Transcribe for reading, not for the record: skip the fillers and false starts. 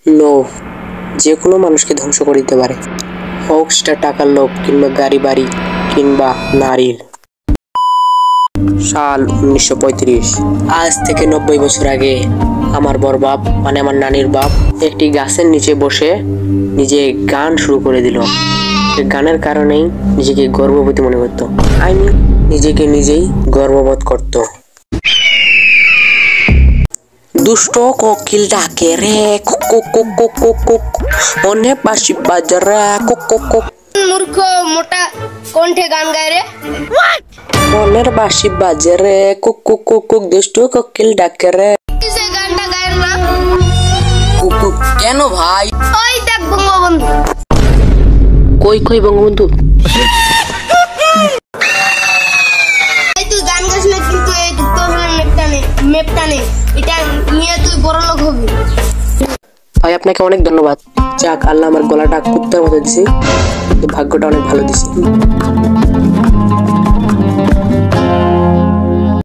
লোভ যে কোনো মানুষকে ধ্বংস করে দিতে পারে, হোক সেটা টাকার লোভ কিংবা গাড়ি বাড়ি কিংবা নারীর। সাল 1935। আজ থেকে 90 বছর আগে আমার বড় বাপ মানে আমার নানির বাপ একটি গাছের নিচে বসে নিজে গান শুরু করে দিল। গানের কারণেই নিজেকে গর্ভবতী মনে করত, নিজেকে নিজেই গর্ববোধ করত। দুষ্ট কোকিল ডাকে রে কক কক কক কক কক, মনে বাঁশি বাজে রে কক কক কক। মূর্খ মোটা কণ্ঠে গান গায় রে, মনের বাঁশি বাজে রে কক কক কক কক, দুষ্ট কোকিল ডাকে রে। কিসে গানটা গায় না? কেন ভাই? ওই দেখ বঙ্গবন্ধু। কই কই বঙ্গবন্ধু? এই তুই গান গাইছ না কিন্তু এই তোর মেপটা নেই, এটা নিয়ে তুই বড় লোক হবি। ভাই আপনাকে অনেক ধন্যবাদ। যাক, আল্লাহ আমার গলাটা কুত্তার মতো দিছে, ভাগ্যটা অনেক ভালো দিছে।